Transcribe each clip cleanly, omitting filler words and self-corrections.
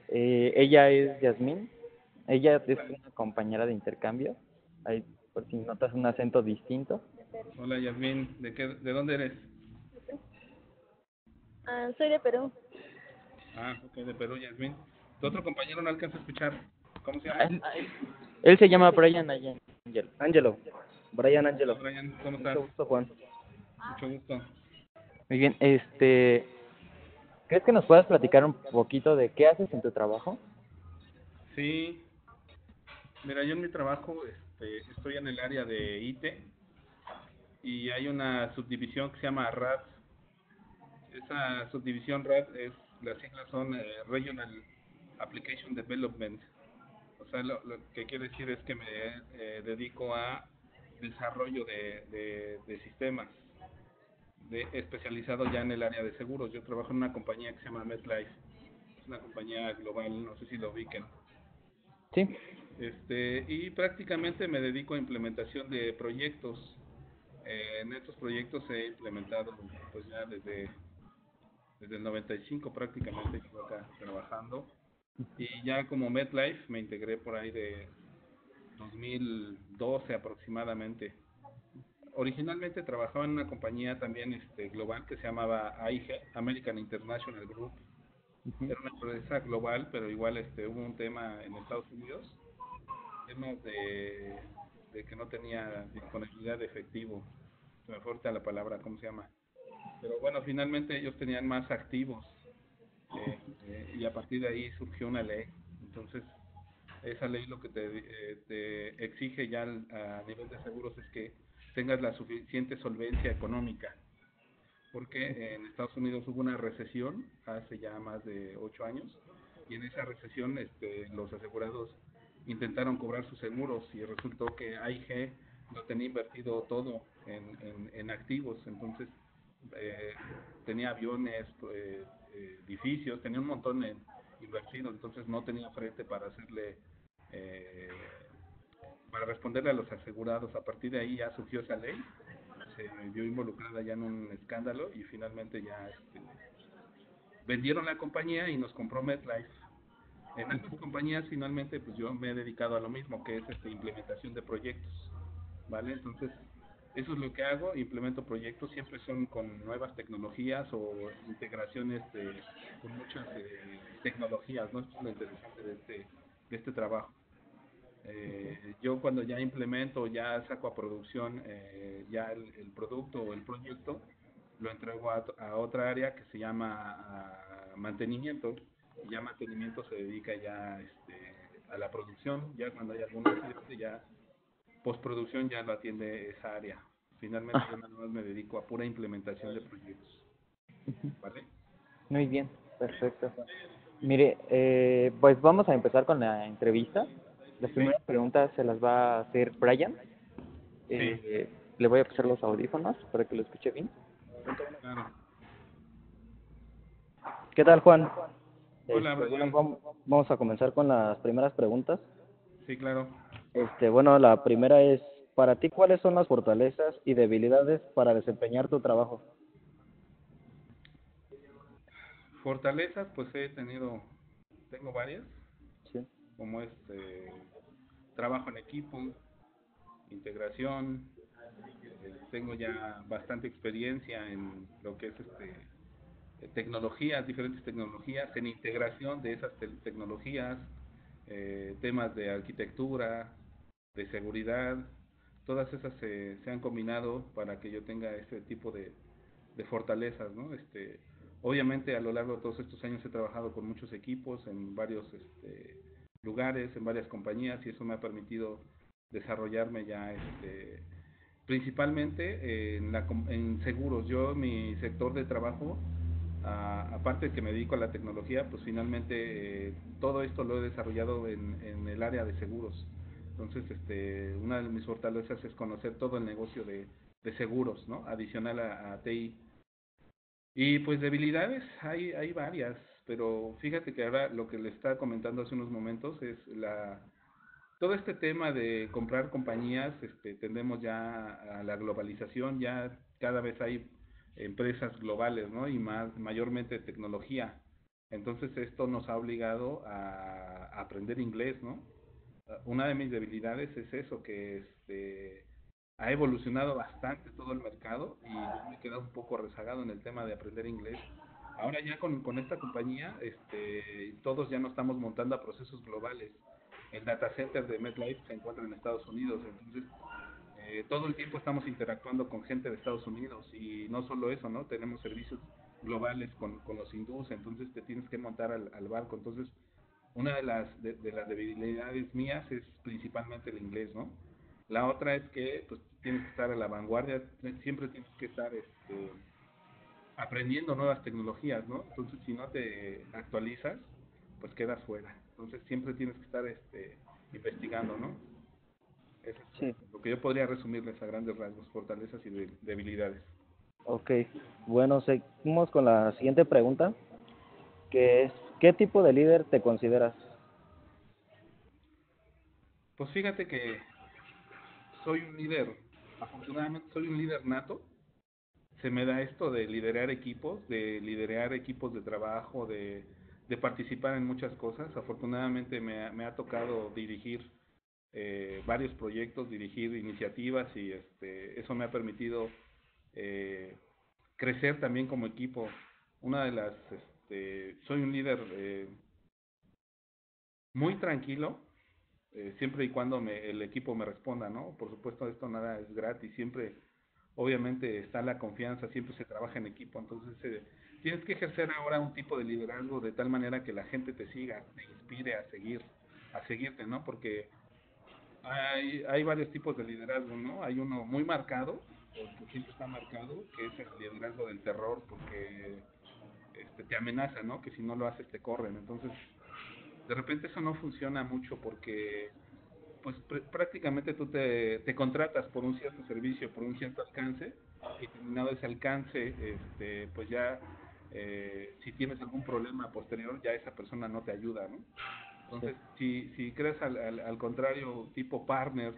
Ella es Yasmín. Ella es una compañera de intercambio. Ahí, por si notas un acento distinto. Hola Yasmín, ¿de dónde eres? Soy de Perú. Ah, ok, de Perú, Yasmín. Tu otro compañero no alcanza a escuchar. ¿Cómo se llama? Él se llama Brian Angel. Angelo. Brian Hola Angelo. Brian, ¿cómo estás? Mucho gusto, Juan. Mucho gusto. Muy bien, ¿crees que nos puedas platicar un poquito de qué haces en tu trabajo? Sí, mira, yo en mi trabajo estoy en el área de IT y hay una subdivisión que se llama RAD. Esa subdivisión RAD las siglas son Regional Application Development. O sea, lo que quiere decir es que me dedico a desarrollo de sistemas, especializado ya en el área de seguros. Yo trabajo en una compañía que se llama MetLife. Es una compañía global, no sé si lo ubiquen. Sí. Y prácticamente me dedico a implementación de proyectos. En estos proyectos he implementado pues ya desde el 95 prácticamente llevo acá trabajando. Y ya como MetLife me integré por ahí de 2012 aproximadamente. Originalmente trabajaba en una compañía también global que se llamaba AIG, American International Group. Ujú. Era una empresa global, pero igual hubo un tema en Estados Unidos, temas de que no tenía disponibilidad de efectivo. Se me fue ahorita la palabra, ¿cómo se llama? Pero bueno, finalmente ellos tenían más activos y a partir de ahí surgió una ley. Entonces, esa ley lo que te exige ya a nivel de seguros es que tengas la suficiente solvencia económica, porque en Estados Unidos hubo una recesión hace ya más de 8 años y en esa recesión los asegurados intentaron cobrar sus seguros y resultó que AIG lo tenía invertido todo en activos. Entonces eh, tenía aviones, edificios, tenía un montón invertido, entonces no tenía frente para hacerle eh, para responderle a los asegurados. A partir de ahí ya surgió esa ley, se vio involucrada ya en un escándalo y finalmente ya vendieron la compañía y nos compró MetLife. En estas compañías finalmente pues yo me he dedicado a lo mismo, que es implementación de proyectos, ¿vale? Entonces, eso es lo que hago, implemento proyectos, siempre son con nuevas tecnologías o integraciones con muchas tecnologías, ¿no? Esto es lo interesante de este trabajo. Yo cuando ya implemento, ya saco a producción ya el producto o el proyecto, lo entrego a otra área que se llama mantenimiento, y ya mantenimiento se dedica ya a la producción. Ya cuando hay algún accidente, ya postproducción ya lo atiende esa área. Finalmente yo Ah, nada más me dedico a pura implementación de proyectos, ¿vale? muy bien, perfecto. Mire, pues vamos a empezar con la entrevista. Las Sí, primeras preguntas se las va a hacer Brian. sí, Le voy a pasar los audífonos para que lo escuche bien. claro. ¿Qué tal, Juan? Hola Bueno, Brian, vamos a comenzar con las primeras preguntas. sí, claro. Bueno, la primera es, para ti, ¿cuáles son las fortalezas y debilidades para desempeñar tu trabajo? Fortalezas, pues tengo varias, Sí. como trabajo en equipo, integración, tengo ya bastante experiencia en lo que es tecnologías, diferentes tecnologías, en integración de esas tecnologías, temas de arquitectura, de seguridad, todas esas se han combinado para que yo tenga este tipo de fortalezas, ¿no? Obviamente a lo largo de todos estos años he trabajado con muchos equipos en varios lugares, en varias compañías y eso me ha permitido desarrollarme ya principalmente en seguros. Yo, mi sector de trabajo, aparte de que me dedico a la tecnología, pues finalmente todo esto lo he desarrollado en el área de seguros. Entonces, una de mis fortalezas es conocer todo el negocio de seguros, ¿no? Adicional a TI. Y pues debilidades hay varias, pero fíjate que ahora lo que le estaba comentando hace unos momentos es todo este tema de comprar compañías, tendemos ya a la globalización, ya cada vez hay empresas globales, ¿no? Y mayormente tecnología. Entonces esto nos ha obligado a aprender inglés, ¿no? Una de mis debilidades es eso, que ha evolucionado bastante todo el mercado y yo me he quedado un poco rezagado en el tema de aprender inglés. Ahora ya con esta compañía, todos ya no estamos montando a procesos globales. El data center de MetLife se encuentra en Estados Unidos, entonces todo el tiempo estamos interactuando con gente de Estados Unidos y no solo eso, ¿no? Tenemos servicios globales con los hindúes, entonces te tienes que montar al barco. Entonces, una de las debilidades mías es principalmente el inglés, ¿no? La otra es que pues tienes que estar a la vanguardia, siempre tienes que estar aprendiendo nuevas tecnologías, ¿no? Entonces, si no te actualizas, pues quedas fuera. Entonces, siempre tienes que estar investigando, ¿no? Eso Sí. es lo que yo podría resumirles a grandes rasgos, fortalezas y debilidades. Ok. Bueno, seguimos con la siguiente pregunta, que es, ¿qué tipo de líder te consideras? Pues fíjate que soy un líder, afortunadamente soy un líder nato. Se me da esto de liderar equipos de trabajo, de participar en muchas cosas. Afortunadamente me ha tocado dirigir varios proyectos, dirigir iniciativas y eso me ha permitido eh, crecer también como equipo. Una de las, soy un líder muy tranquilo, siempre y cuando el equipo me responda, ¿no? Por supuesto, esto nada es gratis, siempre, obviamente, está la confianza, siempre se trabaja en equipo, entonces tienes que ejercer ahora un tipo de liderazgo de tal manera que la gente te siga, te inspire a seguirte, ¿no? Porque hay varios tipos de liderazgo, ¿no? Hay uno muy marcado, o el que siempre está marcado, que es el liderazgo del terror, porque te amenaza, ¿no? Que si no lo haces te corren, entonces de repente eso no funciona mucho porque pues prácticamente tú te contratas por un cierto servicio, por un cierto alcance, y terminado ese alcance, pues ya si tienes algún problema posterior, ya esa persona no te ayuda, ¿no? Sí. Entonces, si creas al contrario, tipo partner,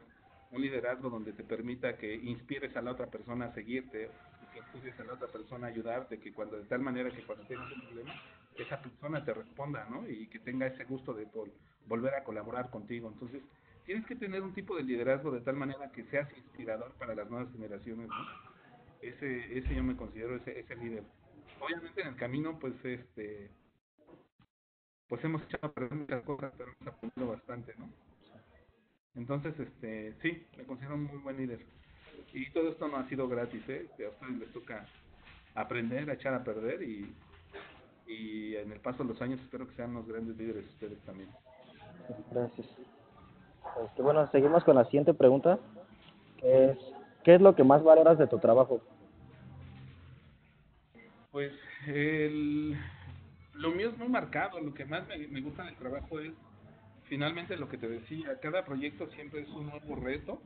un liderazgo donde te permita que inspires a la otra persona a seguirte y que inspires a la otra persona a ayudarte, que cuando de tal manera que cuando tengas un problema, esa persona te responda, ¿no? Y que tenga ese gusto de volver a colaborar contigo. Entonces, tienes que tener un tipo de liderazgo de tal manera que seas inspirador para las nuevas generaciones, ¿no? Ese yo me considero ese líder. Obviamente en el camino, pues hemos echado a perder muchas cosas, pero hemos aprendido bastante, ¿no? Entonces, sí, me considero un muy buen líder. Y todo esto no ha sido gratis, ¿eh? A ustedes les toca aprender, a echar a perder y en el paso de los años espero que sean unos grandes líderes ustedes también. Gracias. Bueno, seguimos con la siguiente pregunta, que es, ¿qué es lo que más valoras de tu trabajo? Pues el, lo mío es muy marcado, lo que más me gusta del trabajo es finalmente lo que te decía, cada proyecto siempre es un nuevo reto,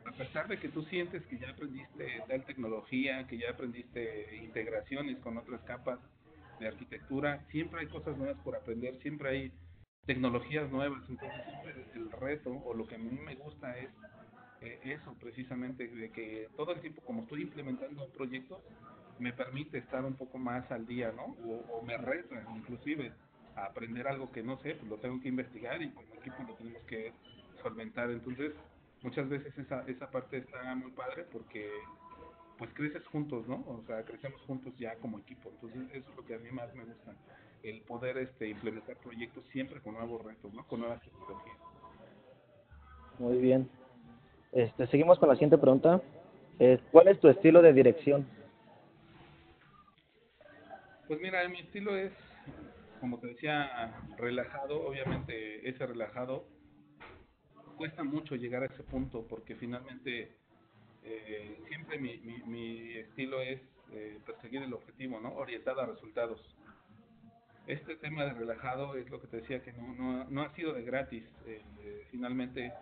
a pesar de que tú sientes que ya aprendiste tal tecnología, que ya aprendiste integraciones con otras capas de arquitectura, siempre hay cosas nuevas por aprender, siempre hay tecnologías nuevas, entonces siempre el reto o lo que a mí me gusta es eso precisamente, de que todo el tiempo como estoy implementando proyectos, me permite estar un poco más al día, ¿no? O me reta inclusive a aprender algo que no sé, pues lo tengo que investigar y como equipo lo tenemos que solventar. Entonces, muchas veces esa parte está muy padre porque pues creces juntos, ¿no? O sea, crecemos juntos ya como equipo. Entonces, eso es lo que a mí más me gusta, el poder implementar proyectos siempre con nuevos retos, ¿no? Con nuevas tecnologías. Muy bien. Seguimos con la siguiente pregunta. ¿Cuál es tu estilo de dirección? Pues mira, mi estilo es, como te decía, relajado. Obviamente, ese relajado cuesta mucho llegar a ese punto porque finalmente siempre mi estilo es perseguir el objetivo, ¿no? Orientado a resultados. Este tema de relajado es lo que te decía que no ha sido de gratis. Finalmente,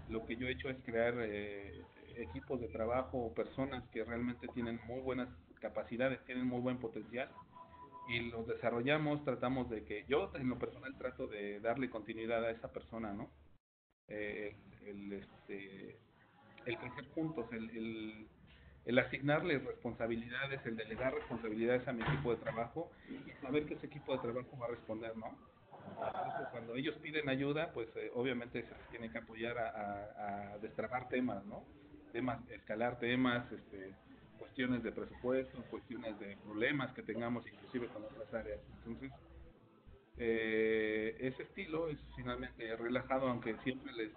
lo que yo he hecho es crear equipos de trabajo o personas que realmente tienen muy buenas capacidades, tienen muy buen potencial y los desarrollamos, tratamos de que yo en lo personal trato de darle continuidad a esa persona, ¿no? Eh, el, el, este, el crecer juntos, el asignarles responsabilidades, el delegar responsabilidades a mi equipo de trabajo y saber que ese equipo de trabajo va a responder, ¿no? Entonces, cuando ellos piden ayuda, pues obviamente se les tiene que apoyar a destrabar temas, ¿no? Temas, escalar temas, cuestiones de presupuesto, cuestiones de problemas que tengamos inclusive con otras áreas. Entonces, ese estilo es finalmente relajado, aunque siempre les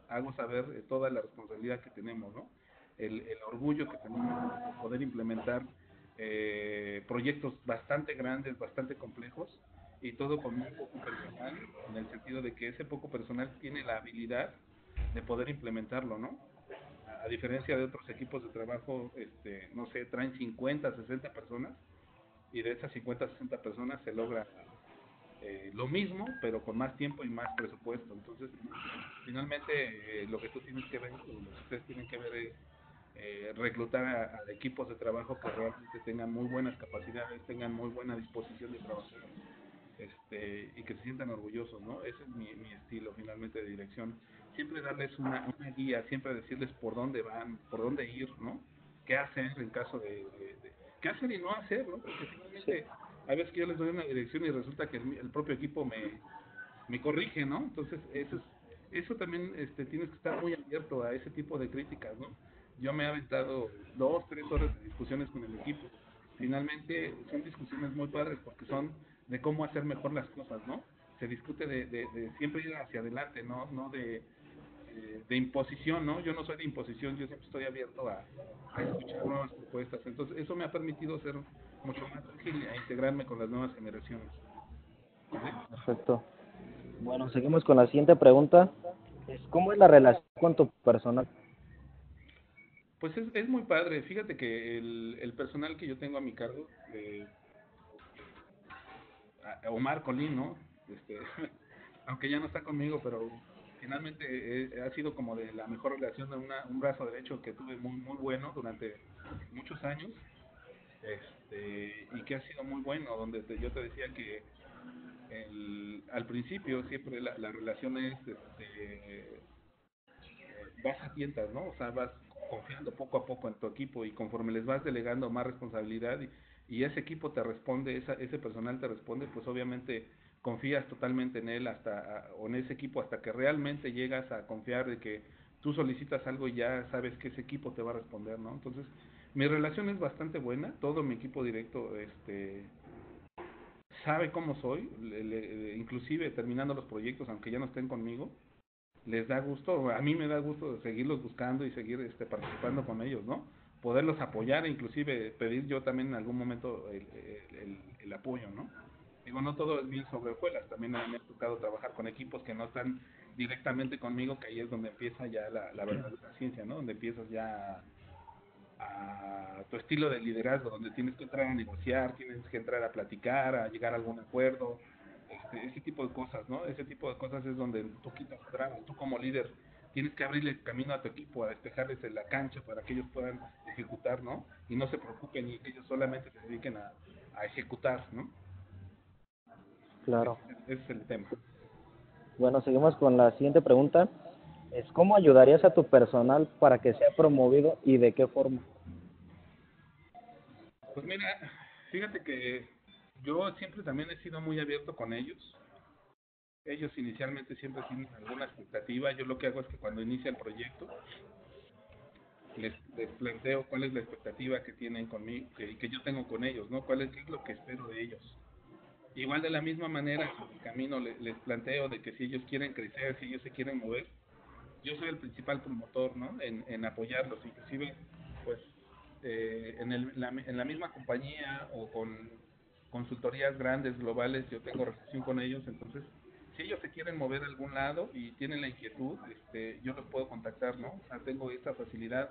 hago saber toda la responsabilidad que tenemos, ¿no? El orgullo que tenemos de poder implementar proyectos bastante grandes, bastante complejos, y todo con muy poco personal, en el sentido de que ese poco personal tiene la habilidad de poder implementarlo, ¿no? A diferencia de otros equipos de trabajo, no sé, traen 50, 60 personas, y de esas 50, 60 personas se logra lo mismo, pero con más tiempo y más presupuesto. Entonces, finalmente, lo que tú tienes que ver, o lo que ustedes tienen que ver es reclutar a equipos de trabajo que realmente tengan muy buenas capacidades, tengan muy buena disposición de trabajar, y que se sientan orgullosos, ¿no? Ese es mi estilo finalmente de dirección. Siempre darles una guía, siempre decirles por dónde van, por dónde ir, ¿no? Qué hacer en caso qué hacer y no hacer, ¿no? Porque Sí, finalmente hay veces que yo les doy una dirección y resulta que el propio equipo me corrige, ¿no? Entonces, eso también tienes que estar muy abierto a ese tipo de críticas, ¿no? Yo me he aventado 2, 3 horas de discusiones con el equipo. Finalmente son discusiones muy padres porque son de cómo hacer mejor las cosas, ¿no? Se discute de siempre ir hacia adelante, no de imposición, ¿no? Yo no soy de imposición, yo siempre estoy abierto a escuchar nuevas propuestas. Entonces, eso me ha permitido ser mucho más ágil e integrarme con las nuevas generaciones. ¿Sí? perfecto. Bueno, seguimos con la siguiente pregunta. ¿Cómo es la relación con tu personal? Pues es muy padre. Fíjate que el personal que yo tengo a mi cargo, Omar Colín, ¿no? Este, aunque ya no está conmigo, pero finalmente ha sido como de la mejor relación, de un brazo derecho que tuve muy, muy bueno durante muchos años, y que ha sido muy bueno, donde yo te decía que al principio siempre la relación es, vas a tientas, ¿no? O sea, vas confiando poco a poco en tu equipo y conforme les vas delegando más responsabilidad y ese equipo te responde, ese personal te responde, pues obviamente confías totalmente en él o en ese equipo hasta que realmente llegas a confiar de que tú solicitas algo y ya sabes que ese equipo te va a responder, ¿no? Entonces, mi relación es bastante buena, todo mi equipo directo, sabe cómo soy, inclusive terminando los proyectos, aunque ya no estén conmigo, les da gusto, a mí me da gusto seguirlos buscando y seguir participando con ellos, ¿no? Poderlos apoyar e inclusive pedir yo también en algún momento el apoyo, ¿no? Digo, no todo es bien sobre hojuelas, también me ha tocado trabajar con equipos que no están directamente conmigo, que ahí es donde empieza ya la verdadera ciencia, ¿no? Donde empiezas ya a tu estilo de liderazgo, donde tienes que entrar a negociar, tienes que entrar a platicar, a llegar a algún acuerdo, ese tipo de cosas, ¿no? Ese tipo de cosas es donde tú quitas trabas, tú como líder tienes que abrirle camino a tu equipo, a despejarles en la cancha para que ellos puedan ejecutar, ¿no? Y no se preocupen y que ellos solamente se dediquen a ejecutar, ¿no? Claro. Ese es el tema. Bueno, seguimos con la siguiente pregunta. ¿Cómo ayudarías a tu personal para que sea promovido y de qué forma? Pues mira, fíjate que yo siempre también he sido muy abierto con ellos. Ellos inicialmente siempre tienen alguna expectativa. Yo lo que hago es que cuando inicia el proyecto, les planteo cuál es la expectativa que tienen conmigo, que yo tengo con ellos, ¿no? Qué es lo que espero de ellos. Igual de la misma manera, en el camino les planteo de que si ellos quieren crecer, si ellos se quieren mover, yo soy el principal promotor, ¿no? En apoyarlos, inclusive, pues, en la misma compañía o con consultorías grandes, globales, yo tengo relación con ellos, entonces, si ellos se quieren mover a algún lado y tienen la inquietud, yo los puedo contactar, ¿no? O sea, tengo esa facilidad,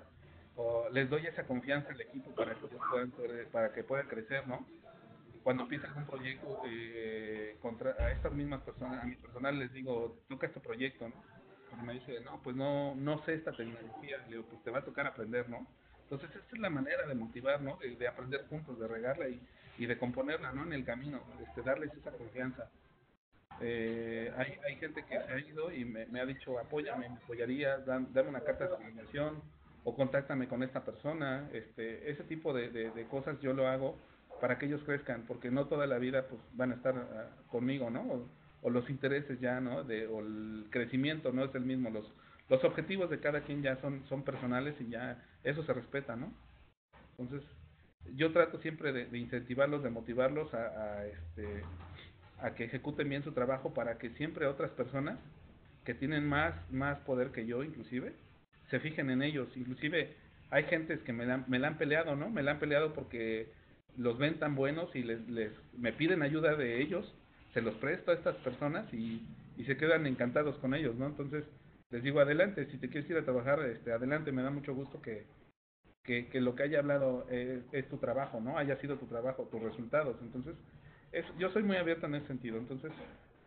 o les doy esa confianza al equipo para que ellos para que puedan crecer, ¿no? Cuando empieza algún proyecto, a estas mismas personas, a mi personal les digo, toca este proyecto, ¿no? Porque me dice, no, pues no sé esta tecnología, le digo, pues te va a tocar aprender, ¿no? Entonces, esta es la manera de motivar, ¿no? De aprender juntos, de regarla y de componerla, ¿no? En el camino, darles esa confianza. Hay gente que se ha ido y me ha dicho, apóyame, me apoyarías, dame una carta de recomendación, o contáctame con esta persona, ese tipo de cosas yo lo hago para que ellos crezcan, porque no toda la vida pues van a estar conmigo, ¿no? O los intereses ya, ¿no? O el crecimiento no es el mismo, los objetivos de cada quien ya son personales y ya eso se respeta, ¿no? Entonces, yo trato siempre de incentivarlos, de motivarlos a que ejecuten bien su trabajo para que siempre otras personas que tienen más poder que yo inclusive, se fijen en ellos. Inclusive hay gentes que me la han peleado, ¿no? Me la han peleado porque los ven tan buenos y me piden ayuda de ellos, se los presto a estas personas y se quedan encantados con ellos, ¿no? Entonces les digo, adelante, si te quieres ir a trabajar, adelante, me da mucho gusto que lo que haya hablado es tu trabajo, ¿no? Haya sido tu trabajo, tus resultados. Entonces, yo soy muy abierto en ese sentido. Entonces,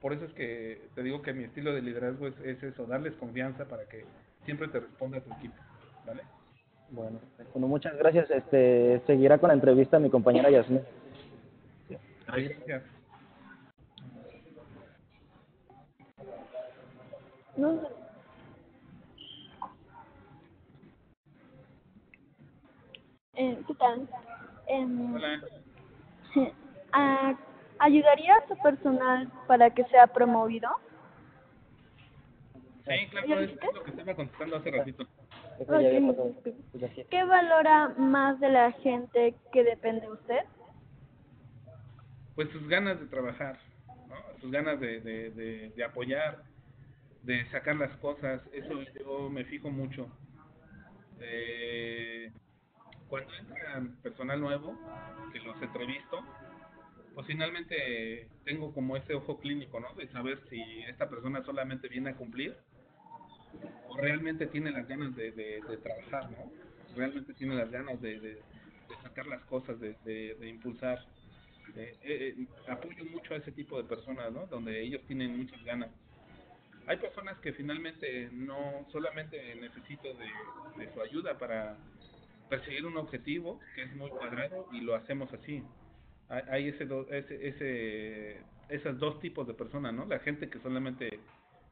por eso es que te digo que mi estilo de liderazgo es eso, darles confianza para que siempre te responda tu equipo, ¿vale? Bueno, muchas gracias. Seguirá con la entrevista mi compañera Yasmin. Gracias. No, ¿qué tal? Hola. Ah, ¿Ayudaría a su personal para que sea promovido? Sí, claro, es lo que estaba contestando hace ratito. Eso ya había pasado. ¿Qué valora más de la gente que depende de usted? Pues sus ganas de trabajar, ¿no? Sus ganas de apoyar, de sacar las cosas, eso yo me fijo mucho. Cuando entra personal nuevo, que los entrevisto, pues finalmente tengo como ese ojo clínico, ¿no? De saber si esta persona solamente viene a cumplir o realmente tiene las ganas de trabajar, ¿no? Realmente tiene las ganas de sacar las cosas, de impulsar. Apoyo mucho a ese tipo de personas, ¿no? Donde ellos tienen muchas ganas. Hay personas que finalmente no solamente necesito de su ayuda para perseguir un objetivo que es muy cuadrado y lo hacemos así. Hay esos dos tipos de personas, ¿no? La gente que solamente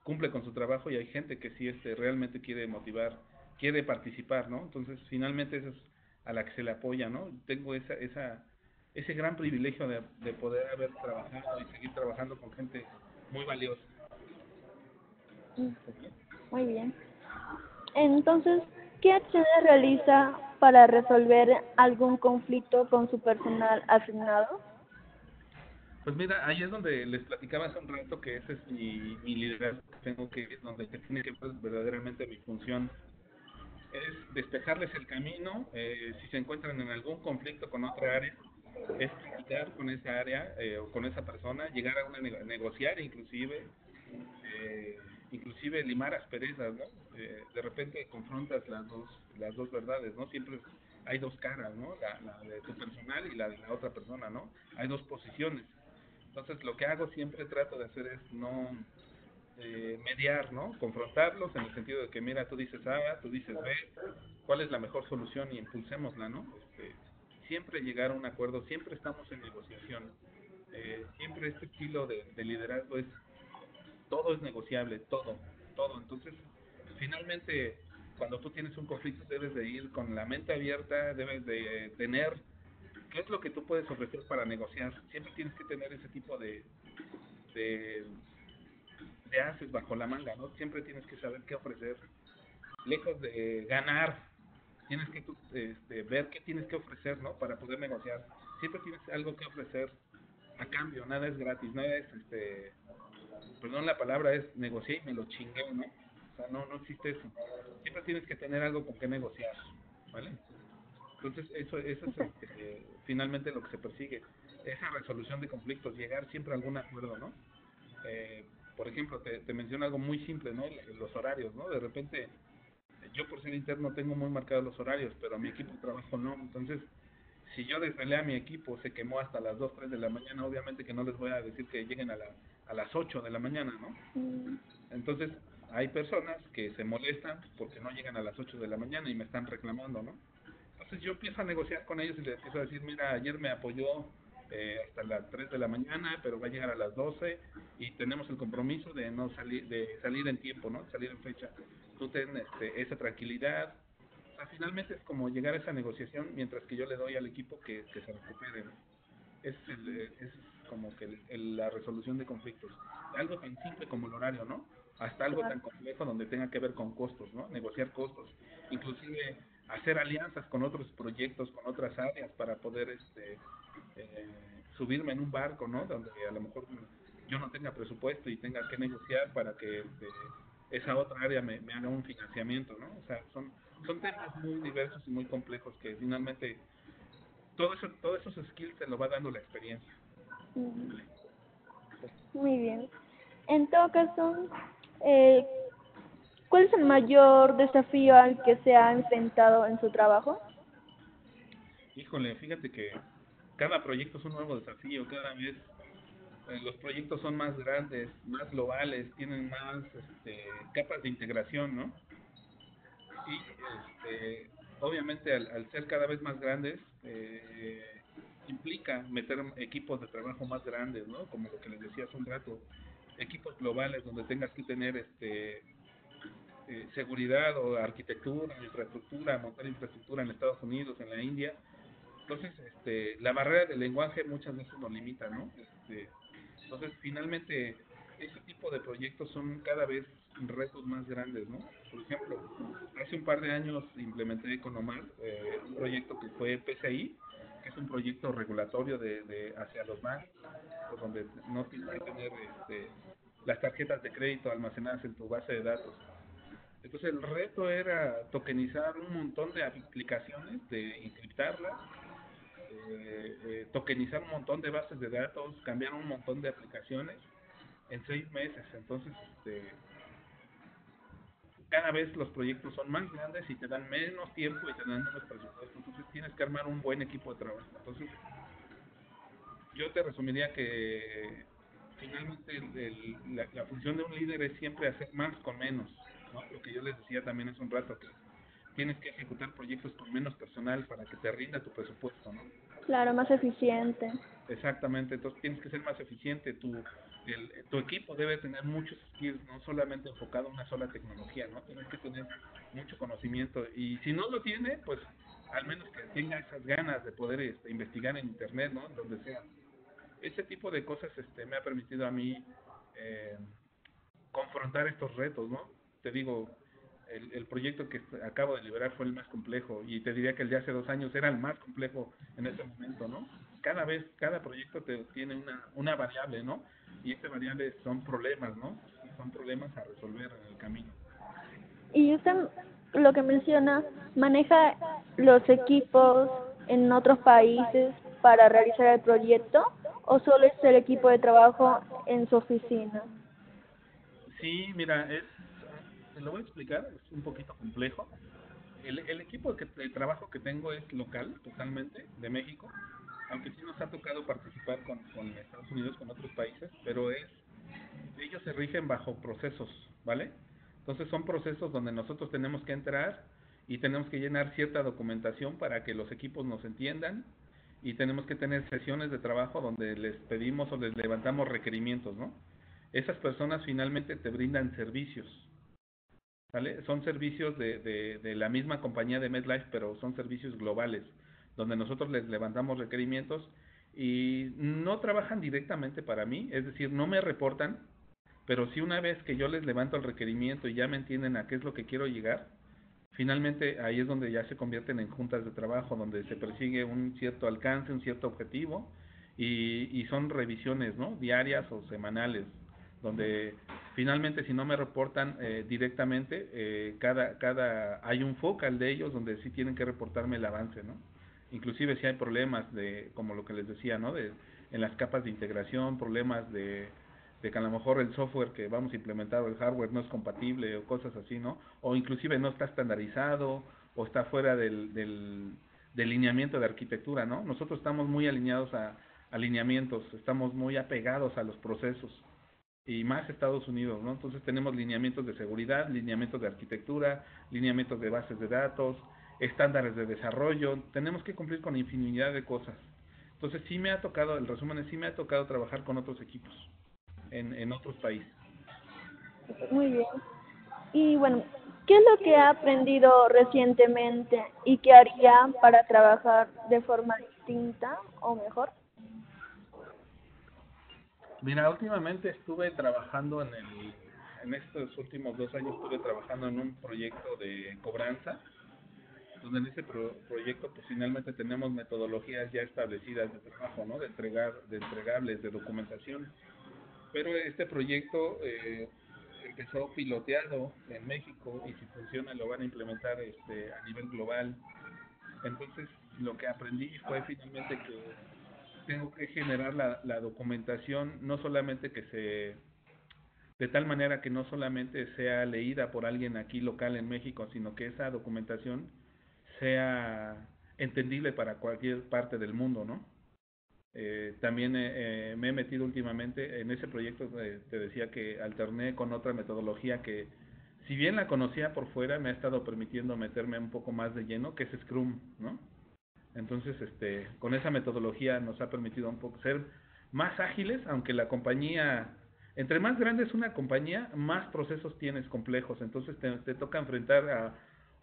cumple con su trabajo y hay gente que sí realmente quiere motivar, quiere participar, ¿no? Entonces, finalmente eso es a la que se le apoya, ¿no? Tengo ese gran privilegio de poder haber trabajado y seguir trabajando con gente muy valiosa. Muy bien. Entonces, ¿qué acciones realiza para resolver algún conflicto con su personal asignado? Pues mira, ahí es donde les platicaba hace un rato que ese es mi liderazgo que tengo que, donde se tiene que ver verdaderamente mi función, es despejarles el camino, si se encuentran en algún conflicto con otra área, es platicar con esa área o con esa persona, llegar a una negociar inclusive limar asperezas, ¿no? De repente confrontas las dos verdades, ¿no? Siempre hay dos caras, ¿no? La de tu personal y la de la otra persona, ¿no? Hay dos posiciones. Entonces lo que hago siempre trato de hacer es no mediar, ¿no? Confrontarlos en el sentido de que, mira, tú dices A, tú dices B, ¿cuál es la mejor solución? Y impulsémosla, ¿no? Siempre llegar a un acuerdo, siempre estamos en negociación. Siempre este estilo de liderazgo todo es negociable, todo. Entonces, finalmente, cuando tú tienes un conflicto, debes de ir con la mente abierta, debes de tener, ¿qué es lo que tú puedes ofrecer para negociar? Siempre tienes que tener ese tipo de, de haces bajo la manga, ¿no? Siempre tienes que saber qué ofrecer. Lejos de ganar, tienes que ver qué tienes que ofrecer, ¿no? Para poder negociar. Siempre tienes algo que ofrecer a cambio, nada es gratis, nada es, perdón la palabra, es negocié y me lo chingué, ¿no? O sea, no existe eso. Siempre tienes que tener algo con que negociar, ¿vale? Entonces, eso es finalmente lo que se persigue, esa resolución de conflictos, llegar siempre a algún acuerdo, ¿no? Por ejemplo, te menciono algo muy simple, ¿no? Los horarios, ¿no? De repente, yo por ser interno tengo muy marcados los horarios, pero a mi equipo de trabajo no. Entonces, si yo desvelé a mi equipo, se quemó hasta las 2 3 de la mañana, obviamente que no les voy a decir que lleguen a las 8 de la mañana, ¿no? Entonces, hay personas que se molestan porque no llegan a las 8 de la mañana y me están reclamando, ¿no? Entonces yo empiezo a negociar con ellos y les empiezo a decir, mira, ayer me apoyó hasta las 3 de la mañana, pero va a llegar a las 12 y tenemos el compromiso de no salir, de salir en tiempo, ¿no? Salir en fecha. Tú ten esa tranquilidad, sea, finalmente es como llegar a esa negociación mientras que yo le doy al equipo que se recupere, ¿no? Es como que la resolución de conflictos. Algo tan simple como el horario, ¿no? Hasta algo tan complejo donde tenga que ver con costos, ¿no? Negociar costos. Inclusive hacer alianzas con otros proyectos, con otras áreas para poder subirme en un barco, ¿no? Donde a lo mejor yo no tenga presupuesto y tenga que negociar para que esa otra área me haga un financiamiento, ¿no? O sea, son temas muy diversos y muy complejos que finalmente todos esos skills te lo va dando la experiencia. Muy bien. En todo caso, eh, ¿cuál es el mayor desafío al que se ha enfrentado en su trabajo? Híjole, fíjate que cada proyecto es un nuevo desafío, cada vez los proyectos son más grandes, más globales, tienen más capas de integración, ¿no? Y obviamente al ser cada vez más grandes, implica meter equipos de trabajo más grandes, ¿no? Como lo que les decía hace un rato, equipos globales donde tengas que tener seguridad o arquitectura, infraestructura, montar infraestructura en Estados Unidos, en la India. Entonces, la barrera del lenguaje muchas veces nos limita, ¿no? Entonces, finalmente, ese tipo de proyectos son cada vez retos más grandes, ¿no? Por ejemplo, hace un par de años implementé Economar, un proyecto que fue PCI, que es un proyecto regulatorio hacia los bancos, donde no tienes que tener las tarjetas de crédito almacenadas en tu base de datos. Entonces el reto era tokenizar un montón de aplicaciones, de encriptarlas, tokenizar un montón de bases de datos, cambiar un montón de aplicaciones en 6 meses. Entonces, cada vez los proyectos son más grandes y te dan menos tiempo y te dan menos presupuesto. Entonces tienes que armar un buen equipo de trabajo. Entonces, yo te resumiría que finalmente la función de un líder es siempre hacer más con menos, ¿no? Lo que yo les decía también hace un rato, que tienes que ejecutar proyectos con menos personal para que te rinda tu presupuesto, ¿no? Claro, más eficiente. Exactamente, entonces tienes que ser más eficiente, tu equipo debe tener muchos skills, no solamente enfocado a una sola tecnología, ¿no? Tienes que tener mucho conocimiento y si no lo tiene, pues al menos que tenga esas ganas de poder investigar en internet, ¿no? Donde sea. Este tipo de cosas me ha permitido a mí eh, confrontar estos retos, ¿no? Te digo, el proyecto que acabo de liberar fue el más complejo y te diría que el de hace 2 años era el más complejo en ese momento, ¿no? Cada proyecto tiene una variable, ¿no? Y estas variables son problemas, ¿no? Son problemas a resolver en el camino. Y usted, lo que menciona, maneja los equipos en otros países para realizar el proyecto o solo es el equipo de trabajo en su oficina. Sí, mira, te lo voy a explicar, es un poquito complejo. El equipo de trabajo que tengo es local, totalmente, de México, aunque sí nos ha tocado participar con Estados Unidos, con otros países, pero ellos se rigen bajo procesos, ¿vale? Entonces son procesos donde nosotros tenemos que entrar y tenemos que llenar cierta documentación para que los equipos nos entiendan y tenemos que tener sesiones de trabajo donde les pedimos o les levantamos requerimientos, ¿no? Esas personas finalmente te brindan servicios, ¿vale? Son servicios de la misma compañía de MedLife, pero son servicios globales, donde nosotros les levantamos requerimientos y no trabajan directamente para mí, es decir, no me reportan, pero sí una vez que yo les levanto el requerimiento y ya me entienden a qué es lo que quiero llegar, finalmente ahí es donde ya se convierten en juntas de trabajo, donde se persigue un cierto alcance, un cierto objetivo y son revisiones, ¿no? Diarias o semanales, donde finalmente si no me reportan directamente, hay un focal de ellos donde sí tienen que reportarme el avance, ¿no? Inclusive si hay problemas como lo que les decía, ¿no? En las capas de integración, problemas de que a lo mejor el software que vamos a implementar o el hardware no es compatible o cosas así, ¿no? O inclusive no está estandarizado o está fuera del lineamiento de arquitectura, ¿no? Nosotros estamos muy alineados a lineamientos, estamos muy apegados a los procesos y más Estados Unidos, ¿no? Entonces tenemos lineamientos de seguridad, lineamientos de arquitectura, lineamientos de bases de datos, estándares de desarrollo, tenemos que cumplir con infinidad de cosas. Entonces sí me ha tocado, el resumen es sí me ha tocado trabajar con otros equipos en otros países. Muy bien. Y bueno, ¿Qué es lo que ha aprendido recientemente y qué haría para trabajar de forma distinta o mejor? Mira, últimamente estuve trabajando en estos últimos 2 años estuve trabajando en un proyecto de cobranza, donde en ese proyecto pues finalmente tenemos metodologías ya establecidas de trabajo, ¿no? De entregables, de documentación. Pero este proyecto empezó piloteado en México y si funciona lo van a implementar a nivel global. Entonces, lo que aprendí fue finalmente que tengo que generar la documentación, no solamente de tal manera que no solamente sea leída por alguien aquí local en México, sino que esa documentación sea entendible para cualquier parte del mundo, ¿no? También me he metido últimamente en ese proyecto, te decía que alterné con otra metodología que, si bien la conocía por fuera, me ha estado permitiendo meterme un poco más de lleno, que es Scrum, ¿no? Entonces, con esa metodología nos ha permitido un poco ser más ágiles, aunque la compañía, entre más grande es una compañía, más procesos tienes complejos. Entonces te toca enfrentar a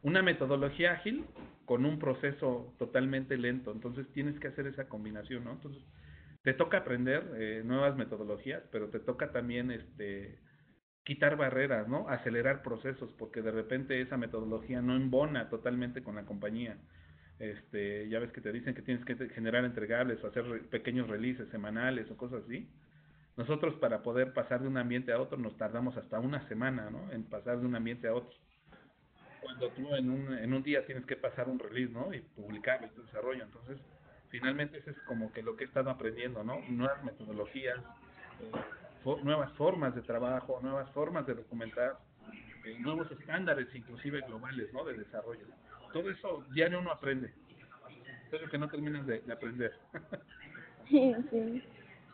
una metodología ágil con un proceso totalmente lento. Entonces tienes que hacer esa combinación, ¿no? Entonces te toca aprender nuevas metodologías, pero te toca también quitar barreras, ¿no? Acelerar procesos, porque de repente esa metodología no embona totalmente con la compañía. Ya ves que te dicen que tienes que generar entregables o hacer pequeños releases semanales o cosas así. Nosotros para poder pasar de un ambiente a otro nos tardamos hasta una semana, ¿no? En pasar de un ambiente a otro. Cuando tú en un día tienes que pasar un release, ¿no? Y publicarlo y tu desarrollo. Entonces, finalmente eso es como que lo que he estado aprendiendo, ¿no? Nuevas metodologías, nuevas formas de trabajo, nuevas formas de documentar, nuevos estándares inclusive globales, ¿no? De desarrollo. Todo eso diario uno aprende. Es lo que no terminas de aprender. Sí, sí.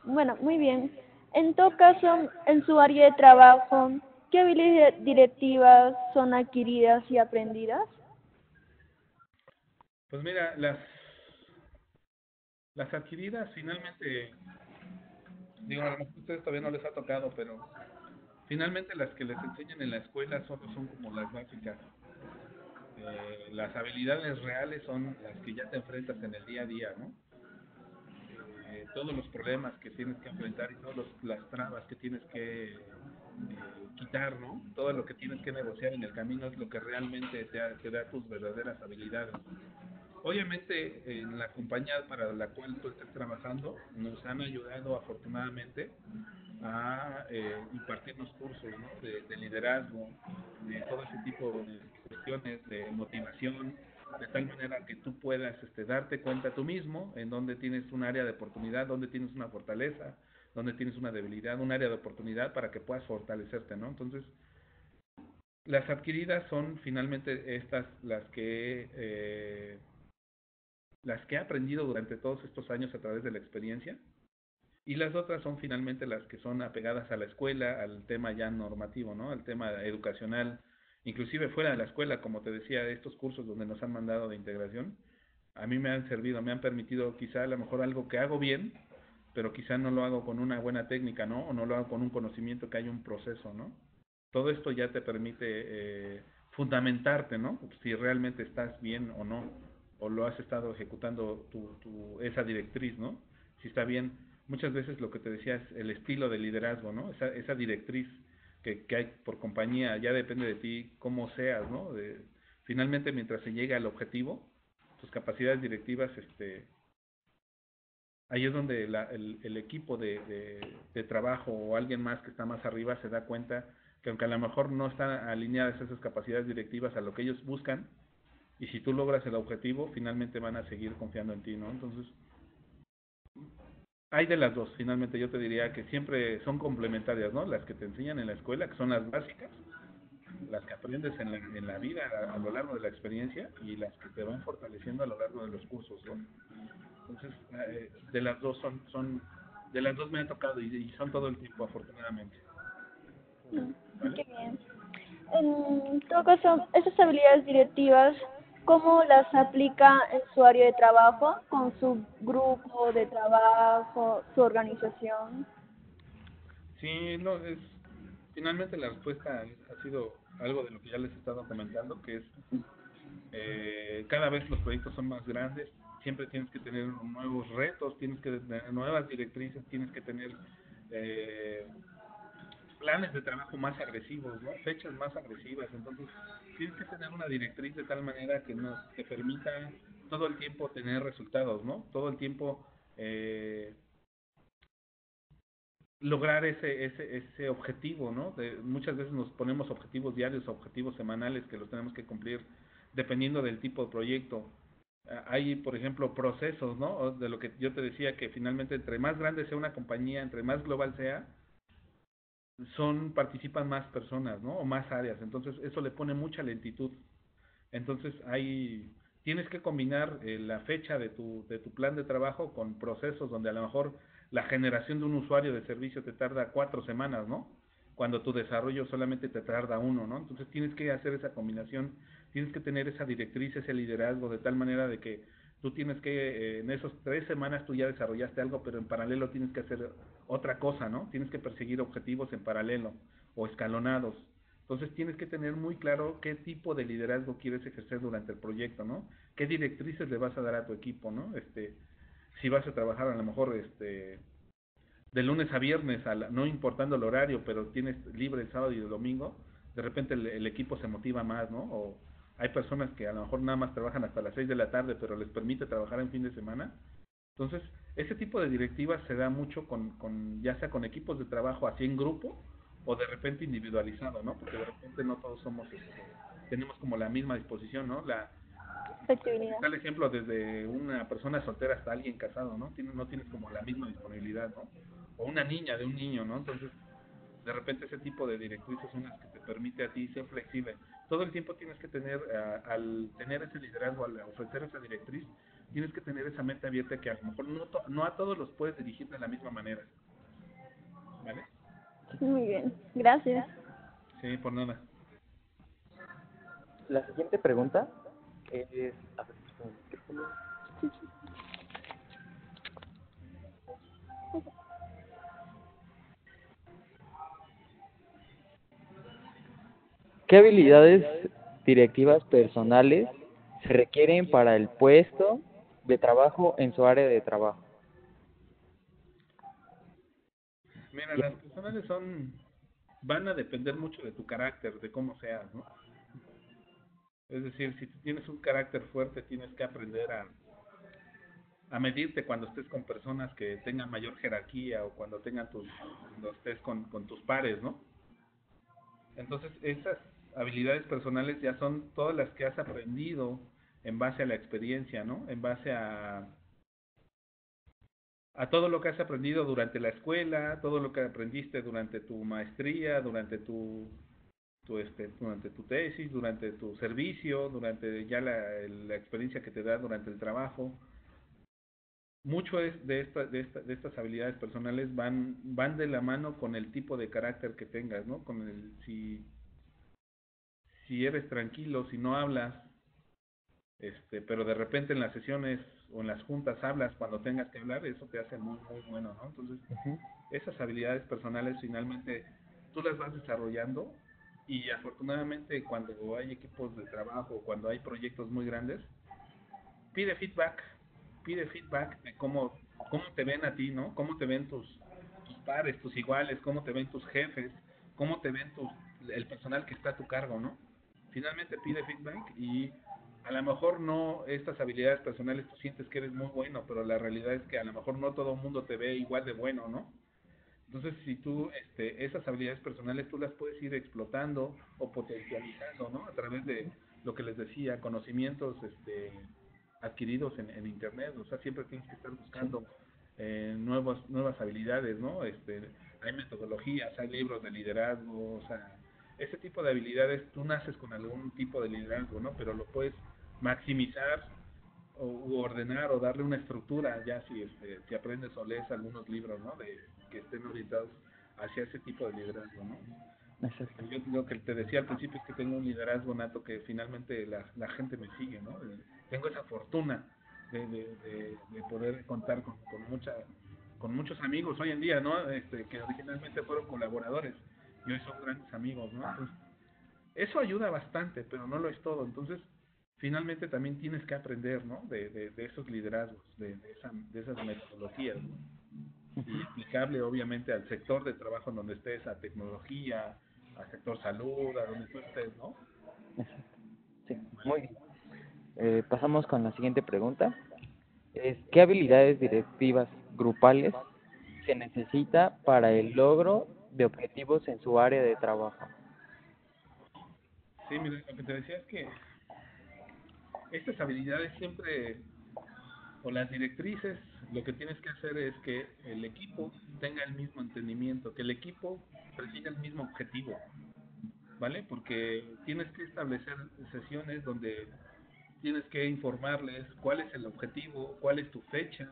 Bueno, muy bien. En todo caso, en su área de trabajo, ¿qué habilidades directivas son adquiridas y aprendidas? Pues mira, las adquiridas finalmente, digo, a lo mejor a ustedes todavía no les ha tocado, pero finalmente las que les enseñan en la escuela solo son como las básicas. Las habilidades reales son las que ya te enfrentas en el día a día, ¿no? Todos los problemas que tienes que enfrentar y todas las trabas que tienes que quitar, ¿no? Todo lo que tienes que negociar en el camino es lo que realmente te da tus verdaderas habilidades. Obviamente, en la compañía para la cual tú estás trabajando, nos han ayudado afortunadamente a impartirnos cursos, ¿no? De liderazgo, de todo ese tipo de cuestiones de motivación, de tal manera que tú puedas darte cuenta tú mismo en dónde tienes un área de oportunidad, dónde tienes una fortaleza, dónde tienes una debilidad, un área de oportunidad para que puedas fortalecerte, ¿no? Entonces, las adquiridas son finalmente estas las que he aprendido durante todos estos años a través de la experiencia, y las otras son finalmente las que son apegadas a la escuela, al tema ya normativo, ¿no? Al tema educacional, inclusive fuera de la escuela, como te decía, estos cursos donde nos han mandado de integración, a mí me han servido, me han permitido quizá a lo mejor algo que hago bien, pero quizá no lo hago con una buena técnica, ¿no? O no lo hago con un conocimiento que hay un proceso, ¿no? Todo esto ya te permite fundamentarte, ¿no? Si realmente estás bien o no, o lo has estado ejecutando esa directriz, ¿no? Si está bien. Muchas veces lo que te decía es el estilo de liderazgo, ¿no? Esa directriz que hay por compañía, ya depende de ti cómo seas, ¿no? Finalmente, mientras se llega al objetivo, tus capacidades directivas, ahí es donde el equipo de trabajo o alguien más que está más arriba se da cuenta que aunque a lo mejor no están alineadas esas capacidades directivas a lo que ellos buscan, y si tú logras el objetivo, finalmente van a seguir confiando en ti, ¿no? Entonces, hay de las dos, finalmente yo te diría que siempre son complementarias, ¿no? Las que te enseñan en la escuela, que son las básicas, las que aprendes en la vida a lo largo de la experiencia y las que te van fortaleciendo a lo largo de los cursos, ¿no? Entonces, de las dos de las dos me ha tocado y son todo el tiempo, afortunadamente. ¿Vale? Qué bien. En todo caso, esas habilidades directivas, ¿cómo las aplica en su área de trabajo, con su grupo de trabajo, su organización? Sí, no, finalmente la respuesta ha sido algo de lo que ya les he estado comentando, que es cada vez los proyectos son más grandes, siempre tienes que tener nuevos retos, tienes que tener nuevas directrices, tienes que tener eh, planes de trabajo más agresivos, ¿no? Fechas más agresivas, entonces tienes que tener una directriz de tal manera que nos te permita todo el tiempo tener resultados, ¿no? Todo el tiempo eh, lograr ese objetivo, ¿no? Muchas veces nos ponemos objetivos diarios, objetivos semanales que los tenemos que cumplir dependiendo del tipo de proyecto. Hay, por ejemplo, procesos, ¿no? De lo que yo te decía, que finalmente entre más grande sea una compañía, entre más global sea, participan más personas, ¿no? O más áreas. Entonces, eso le pone mucha lentitud. Entonces, tienes que combinar la fecha de tu plan de trabajo con procesos donde a lo mejor la generación de un usuario de servicio te tarda 4 semanas, ¿no? Cuando tu desarrollo solamente te tarda uno, ¿no? Entonces tienes que hacer esa combinación, tienes que tener esa directriz, ese liderazgo, de tal manera de que tú tienes que, en esos 3 semanas tú ya desarrollaste algo, pero en paralelo tienes que hacer otra cosa, ¿no? Tienes que perseguir objetivos en paralelo o escalonados. Entonces tienes que tener muy claro qué tipo de liderazgo quieres ejercer durante el proyecto, ¿no? Qué directrices le vas a dar a tu equipo, ¿no? Si vas a trabajar a lo mejor de lunes a viernes, no importando el horario, pero tienes libre el sábado y el domingo, de repente el equipo se motiva más, ¿no? O hay personas que a lo mejor nada más trabajan hasta las 6 de la tarde, pero les permite trabajar en fin de semana. Entonces, ese tipo de directivas se da mucho ya sea con equipos de trabajo así en grupo, o de repente individualizado, ¿no? Porque de repente no todos tenemos como la misma disposición, ¿no? Flexibilidad. Está el ejemplo desde una persona soltera hasta alguien casado, ¿no? No tienes como la misma disponibilidad, ¿no? O una niña de un niño, ¿no? Entonces, de repente ese tipo de directrices son las que te permite a ti ser flexible. Todo el tiempo tienes que tener, al tener ese liderazgo, al ofrecer esa directriz, tienes que tener esa mente abierta que a lo mejor no a todos los puedes dirigir de la misma manera, ¿vale? Muy bien, gracias. Sí, por nada. La siguiente pregunta es, a ver, ¿qué habilidades directivas personales se requieren para el puesto de trabajo en su área de trabajo? Mira, las personales van a depender mucho de tu carácter, de cómo seas, ¿no? Es decir, si tú tienes un carácter fuerte, tienes que aprender a medirte cuando estés con personas que tengan mayor jerarquía, o cuando estés con tus pares, ¿no? Entonces, esas habilidades personales ya son todas las que has aprendido en base a la experiencia, ¿no? En base a todo lo que has aprendido durante la escuela, todo lo que aprendiste durante tu maestría, durante tu tesis, durante tu servicio, durante ya la experiencia que te da durante el trabajo. Mucho es de estas habilidades personales van de la mano con el tipo de carácter que tengas, ¿no? Si eres tranquilo, si no hablas, pero de repente en las sesiones o en las juntas hablas cuando tengas que hablar, eso te hace muy, muy bueno, ¿no? Entonces, esas habilidades personales finalmente tú las vas desarrollando, y afortunadamente cuando hay equipos de trabajo, cuando hay proyectos muy grandes, pide feedback, pide feedback de cómo te ven a ti, ¿no? Cómo te ven tus pares, tus iguales, cómo te ven tus jefes, cómo te ven el personal que está a tu cargo, ¿no? Finalmente pide feedback, y a lo mejor no, estas habilidades personales tú sientes que eres muy bueno, pero la realidad es que a lo mejor no todo el mundo te ve igual de bueno, ¿no? Entonces, si tú, esas habilidades personales tú las puedes ir explotando o potencializando, ¿no? A través de lo que les decía, conocimientos, adquiridos en internet. O sea, siempre tienes que estar buscando nuevas habilidades, ¿no? Hay metodologías, hay libros de liderazgo, o sea, ese tipo de habilidades, tú naces con algún tipo de liderazgo, ¿no? Pero lo puedes maximizar u ordenar o darle una estructura, ya si aprendes o lees algunos libros, ¿no? Que estén orientados hacia ese tipo de liderazgo, ¿no? Exacto. Yo lo que te decía al principio es que tengo un liderazgo nato, que finalmente la gente me sigue, ¿no? Tengo esa fortuna de poder contar con muchos amigos hoy en día, ¿no? Que originalmente fueron colaboradores, y hoy son grandes amigos, ¿no? Entonces, eso ayuda bastante, pero no lo es todo. Entonces, finalmente también tienes que aprender, ¿no? De esos liderazgos, de esas metodologías, ¿no? Y aplicable obviamente al sector de trabajo en donde estés, a tecnología, al sector salud, a donde tú estés, ¿no? Exacto. Sí, ¿Vale? muy bien. Pasamos con la siguiente pregunta. ¿Qué habilidades directivas grupales se necesita para el logro de objetivos en su área de trabajo? Sí, mira, lo que te decía es que estas habilidades siempre, o las directrices, lo que tienes que hacer es que el equipo tenga el mismo entendimiento, que el equipo persiga el mismo objetivo, ¿vale? Porque tienes que establecer sesiones donde tienes que informarles cuál es el objetivo, cuál es tu fecha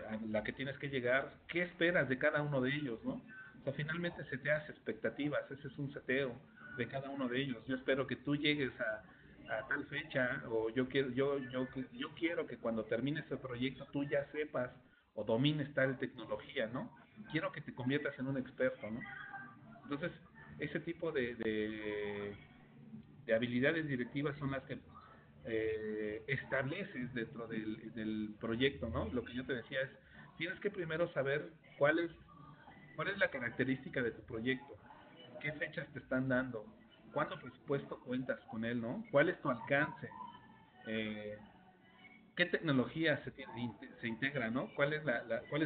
a la que tienes que llegar, qué esperas de cada uno de ellos, ¿no? O sea, finalmente se te hace expectativas, ese es un seteo de cada uno de ellos. Yo espero que tú llegues a tal fecha, o yo quiero que cuando termines el proyecto tú ya sepas o domines tal tecnología, ¿no? Quiero que te conviertas en un experto, ¿no? Entonces, ese tipo de habilidades directivas son las que estableces dentro del proyecto, ¿no? Lo que yo te decía es, tienes que primero saber cuál es la característica de tu proyecto, qué fechas te están dando, cuánto presupuesto cuentas con él, ¿no? ¿Cuál es tu alcance? Eh, ¿Qué tecnología se integra, ¿no? ¿Cuáles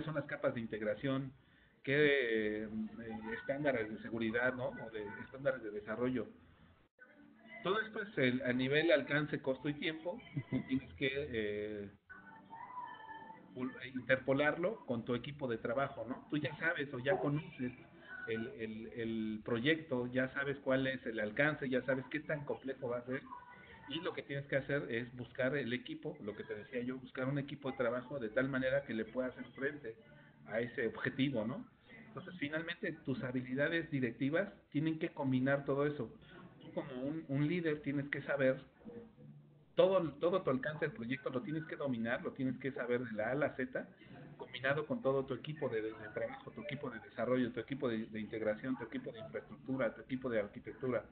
son las capas de integración? ¿Qué estándares de seguridad, ¿no? O de estándares de desarrollo? Todo esto es a nivel alcance, costo y tiempo, y tienes que interpolarlo con tu equipo de trabajo, ¿no? Tú ya sabes o ya conoces el proyecto, ya sabes cuál es el alcance, ya sabes qué tan complejo va a ser, y lo que tienes que hacer es buscar el equipo, lo que te decía yo, buscar un equipo de trabajo de tal manera que le pueda hacer frente a ese objetivo, ¿no? Entonces, finalmente, tus habilidades directivas tienen que combinar todo eso. Tú como un líder tienes que saber todo tu alcance del proyecto, lo tienes que dominar, lo tienes que saber de la A a la Z, combinado con todo tu equipo de trabajo, tu equipo de desarrollo, tu equipo de integración, tu equipo de infraestructura, tu equipo de arquitectura.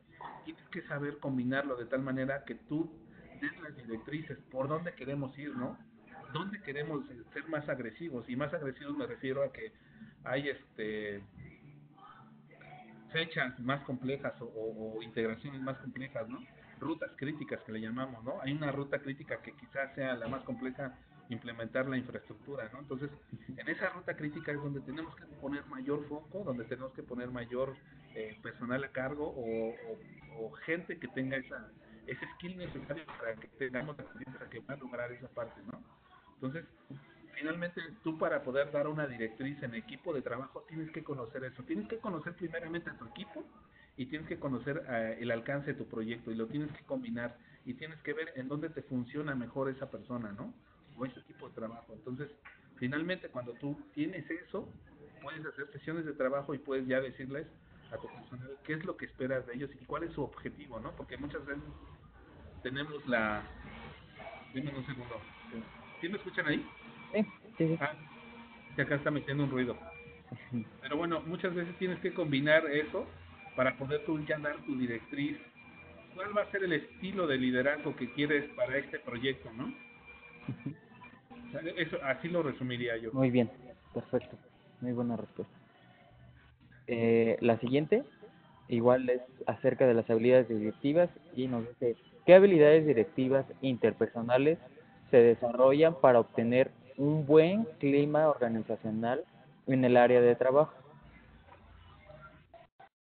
Tienes que saber combinarlo de tal manera que tú des las directrices por dónde queremos ir, ¿no? ¿Dónde queremos ser más agresivos? Y más agresivos me refiero a que hay fechas más complejas o integraciones más complejas, ¿no? Rutas críticas que le llamamos, ¿no? Hay una ruta crítica que quizás sea la más compleja, implementar la infraestructura, ¿no? Entonces, en esa ruta crítica es donde tenemos que poner mayor foco, donde tenemos que poner mayor personal a cargo o gente que tenga ese skill necesario para que tengamos la confianza que va a lograr esa parte, ¿no? Entonces, finalmente tú para poder dar una directriz en equipo de trabajo tienes que conocer eso, tienes que conocer primeramente a tu equipo y tienes que conocer el alcance de tu proyecto y lo tienes que combinar y tienes que ver en dónde te funciona mejor esa persona, ¿no? O ese equipo de trabajo. Entonces, finalmente cuando tú tienes eso, puedes hacer sesiones de trabajo y puedes ya decirles a tu personal qué es lo que esperas de ellos y cuál es su objetivo, ¿no? Porque muchas veces tenemos Dime un segundo. ¿Sí me escuchan ahí? Sí, sí, Ah, que acá está metiendo un ruido. sí. Pero bueno, muchas veces tienes que combinar eso para poder tú ya dar tu directriz. ¿Cuál va a ser el estilo de liderazgo que quieres para este proyecto, no? O sea, eso, así lo resumiría yo. Muy bien, perfecto. Muy buena respuesta. La siguiente, igual es acerca de las habilidades directivas y nos dice, ¿qué habilidades directivas interpersonales se desarrollan para obtener un buen clima organizacional en el área de trabajo?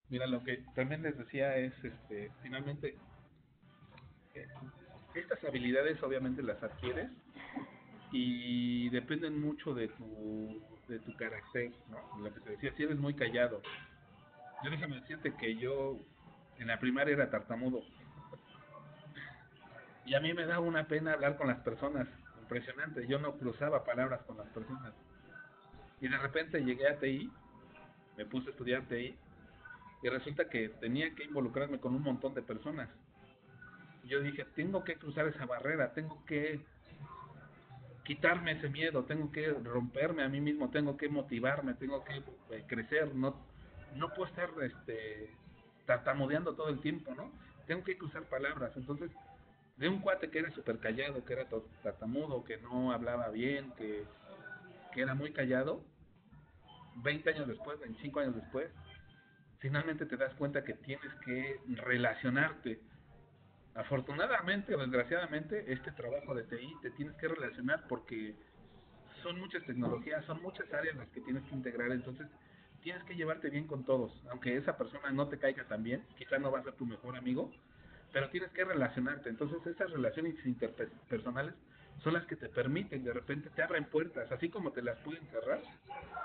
Mira, lo que también les decía es, finalmente, eh, estas habilidades obviamente las adquieres y dependen mucho de tu carácter, ¿no? Lo que te decía, si eres muy callado. Yo déjame decirte que yo en la primaria era tartamudo. Y a mí me daba una pena hablar con las personas, impresionante. Yo no cruzaba palabras con las personas. Y de repente llegué a TI, me puse a estudiar TI, y resulta que tenía que involucrarme con un montón de personas. Y yo dije, tengo que cruzar esa barrera, tengo que quitarme ese miedo, tengo que romperme a mí mismo, tengo que motivarme, tengo que crecer, ¿no? no puedo estar tartamudeando todo el tiempo, ¿no? Tengo que usar palabras. Entonces, de un cuate que era súper callado, que era tartamudo, que no hablaba bien, que era muy callado, 20 años después, 25 años después, finalmente te das cuenta que tienes que relacionarte. Afortunadamente o desgraciadamente, este trabajo de TI te tienes que relacionar porque son muchas tecnologías, son muchas áreas las que tienes que integrar, entonces tienes que llevarte bien con todos, aunque esa persona no te caiga tan bien, quizá no va a ser tu mejor amigo, pero tienes que relacionarte, entonces esas relaciones interpersonales son las que te permiten, de repente te abren puertas, así como te las pueden cerrar,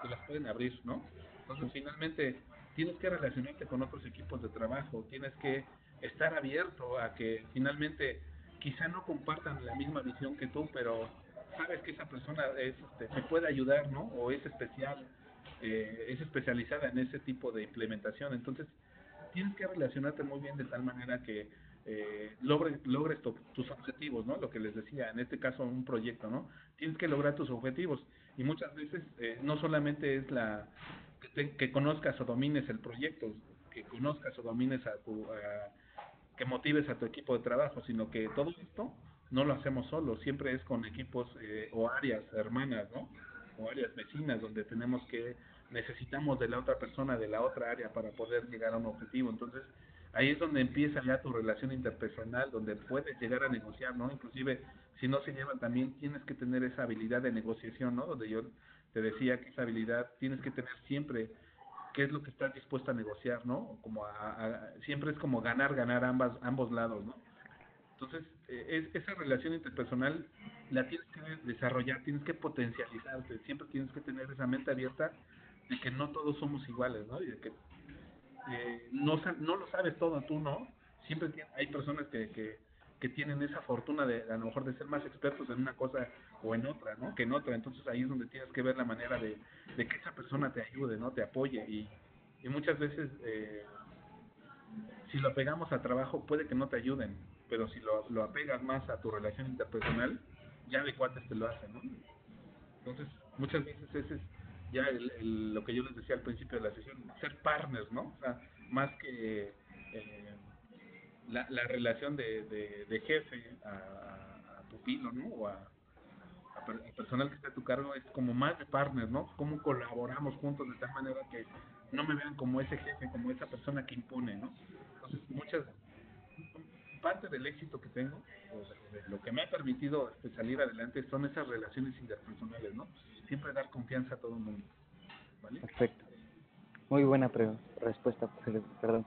te las pueden abrir, ¿no? Entonces finalmente tienes que relacionarte con otros equipos de trabajo, tienes que estar abierto a que finalmente quizá no compartan la misma visión que tú, pero sabes que esa persona te puede ayudar, ¿no? O es especial, es especializada en ese tipo de implementación. Entonces, tienes que relacionarte muy bien de tal manera que logres tus objetivos, ¿no? Lo que les decía, en este caso un proyecto, ¿no? Tienes que lograr tus objetivos y muchas veces no solamente es que conozcas o domines el proyecto, que conozcas o domines que motives a tu equipo de trabajo, sino que todo esto no lo hacemos solos, siempre es con equipos o áreas hermanas, ¿no? O áreas vecinas donde necesitamos de la otra persona de la otra área para poder llegar a un objetivo. Entonces, ahí es donde empieza ya tu relación interpersonal, donde puedes llegar a negociar, ¿no? Inclusive, si no se llevan también, tienes que tener esa habilidad de negociación, ¿no? Donde yo te decía que esa habilidad tienes que tener siempre qué es lo que estás dispuesto a negociar, ¿no? Siempre es como ganar, ganar ambos lados, ¿no? Entonces, esa relación interpersonal la tienes que desarrollar, tienes que potencializarte, siempre tienes que tener esa mente abierta de que no todos somos iguales, ¿no? Y de que no lo sabes todo tú, ¿no? Siempre hay personas que tienen esa fortuna de a lo mejor de ser más expertos en una cosa o en otra, ¿no? Que en otra. Entonces ahí es donde tienes que ver la manera de que esa persona te ayude, ¿no? Te apoye. Y muchas veces, si lo apegamos a trabajo, puede que no te ayuden, pero si lo apegas más a tu relación interpersonal, ya de cuates te lo hacen, ¿no? Entonces, muchas veces ese es ya lo que yo les decía al principio de la sesión, ser partners, ¿no? O sea, más que la relación de jefe a pupilo, ¿no? O al personal que está a tu cargo, es como más de partners, ¿no? Cómo colaboramos juntos de tal manera que no me vean como ese jefe, como esa persona que impone, ¿no? Entonces, parte del éxito que tengo, o de lo que me ha permitido salir adelante, son esas relaciones interpersonales, ¿no? Siempre dar confianza a todo el mundo, ¿vale? Perfecto. Muy buena respuesta, perdón.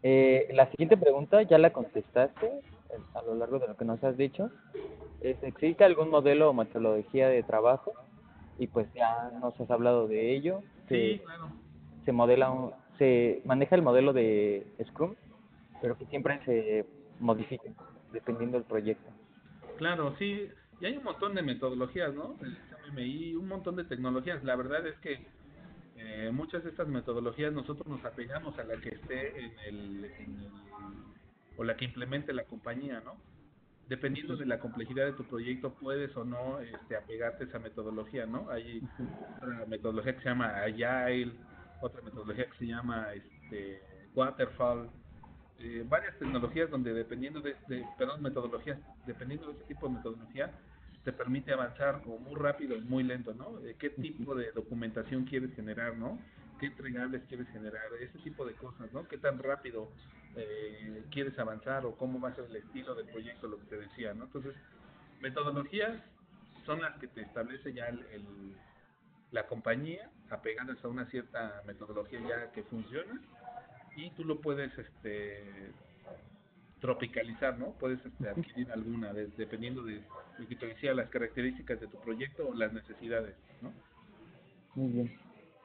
La siguiente pregunta ya la contestaste a lo largo de lo que nos has dicho. ¿Existe algún modelo o metodología de trabajo? Y pues ya nos has hablado de ello. Sí, claro. Se maneja el modelo de Scrum, pero que siempre se modifica dependiendo del proyecto. Claro, sí, y hay un montón de metodologías, ¿no? El SMMI, un montón de tecnologías. La verdad es que muchas de estas metodologías nosotros nos apegamos a la que esté o la que implemente la compañía, ¿no? Dependiendo de la complejidad de tu proyecto, puedes o no apegarte a esa metodología, ¿no? Hay otra metodología que se llama Agile, otra metodología que se llama Waterfall, varias tecnologías donde perdón, metodologías, dependiendo de ese tipo de metodología, te permite avanzar o muy rápido o muy lento, ¿no? ¿Qué tipo de documentación quieres generar, ¿no? ¿Qué entregables quieres generar? Ese tipo de cosas, ¿no? ¿Qué tan rápido quieres avanzar o cómo va a ser el estilo del proyecto, lo que te decía, ¿no? Entonces, metodologías son las que te establece ya la compañía, apegadas a una cierta metodología ya que funciona, y tú lo puedes tropicalizar, ¿no? Puedes adquirir alguna, dependiendo de lo que te decía, las características de tu proyecto o las necesidades, ¿no? Muy bien,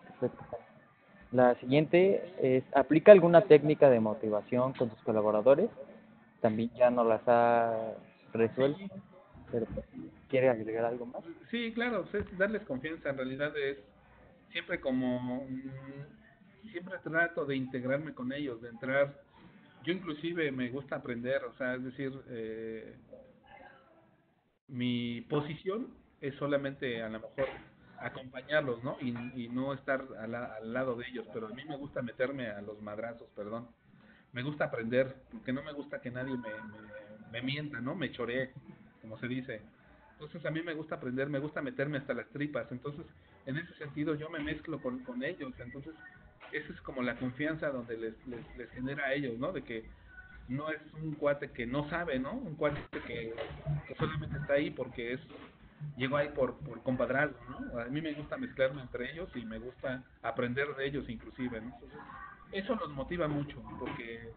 perfecto. La siguiente es, ¿aplica alguna técnica de motivación con sus colaboradores? También ya no las ha resuelto, Sí, pero ¿quiere agregar algo más? sí, claro, pues es darles confianza, en realidad es siempre siempre trato de integrarme con ellos, de entrar, yo inclusive me gusta aprender, o sea, es decir, mi posición es solamente a lo mejor acompañarlos, ¿no? Y no estar al lado de ellos, pero a mí me gusta meterme a los madrazos, perdón. Me gusta aprender, porque no me gusta que nadie me mienta, ¿no? Me choree, como se dice. Entonces a mí me gusta aprender, me gusta meterme hasta las tripas. Entonces, en ese sentido yo me mezclo con ellos. Entonces, esa es como la confianza donde les genera a ellos, ¿no? De que no es un cuate que no sabe, ¿no? Un cuate que solamente está ahí porque llegó ahí por compadrazgo, ¿no? A mí me gusta mezclarme entre ellos y me gusta aprender de ellos inclusive, ¿no? Entonces, eso los motiva mucho porque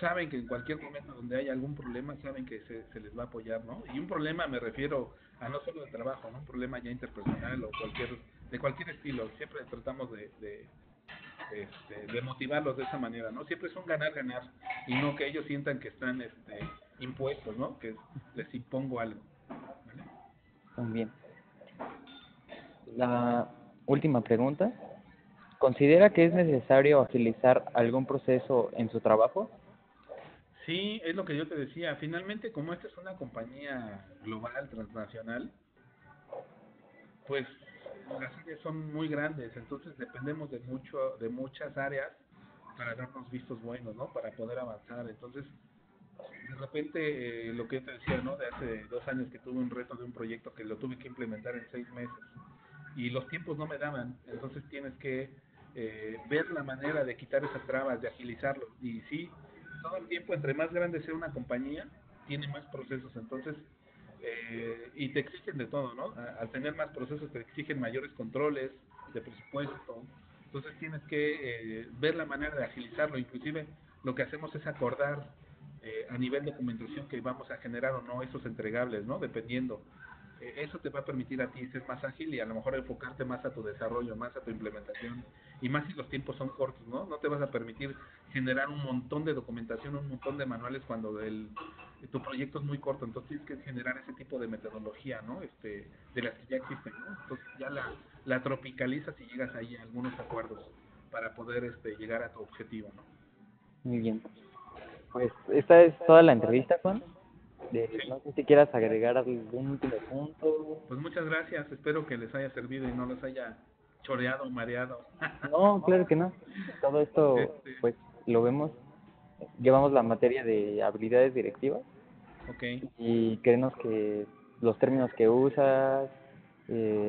saben que en cualquier momento donde haya algún problema, saben que se les va a apoyar, ¿no? Y un problema me refiero a no solo de trabajo, ¿no? Un problema ya interpersonal o de cualquier estilo. Siempre tratamos de motivarlos de esa manera, ¿no? Siempre es un ganar-ganar y no que ellos sientan que están impuestos, ¿no? Que les impongo algo, ¿vale? Muy bien. La última pregunta. ¿Considera que es necesario agilizar algún proceso en su trabajo? Sí, es lo que yo te decía. Finalmente, como esta es una compañía global, transnacional, pues las áreas son muy grandes, entonces dependemos de muchas áreas para darnos vistos buenos, ¿no? Para poder avanzar. Entonces, de repente, lo que yo te decía, ¿no? De hace 2 años que tuve un reto de un proyecto que lo tuve que implementar en 6 meses y los tiempos no me daban, entonces tienes que ver la manera de quitar esas trabas, de agilizarlo. Y sí, todo el tiempo, entre más grande sea una compañía, tiene más procesos, entonces, y te exigen de todo, ¿no? Al tener más procesos te exigen mayores controles de presupuesto, entonces tienes que ver la manera de agilizarlo, inclusive lo que hacemos es acordar a nivel de documentación que vamos a generar o no esos entregables, ¿no? Dependiendo. Eso te va a permitir a ti ser más ágil y a lo mejor enfocarte más a tu desarrollo, más a tu implementación y más si los tiempos son cortos, ¿no? No te vas a permitir generar un montón de documentación, un montón de manuales cuando tu proyecto es muy corto, entonces tienes que generar ese tipo de metodología, ¿no? De las que ya existen, ¿no? Entonces ya la tropicalizas y llegas ahí a algunos acuerdos para poder llegar a tu objetivo, ¿no? Muy bien. Pues esta es toda la entrevista, Juan. Sí, No sé si quieras agregar algún último punto. pues muchas gracias, espero que les haya servido y no les haya choreado o mareado. No, claro que no. Todo esto, Este, pues, lo vemos. Llevamos la materia de habilidades directivas ok, y creemos que los términos que usas,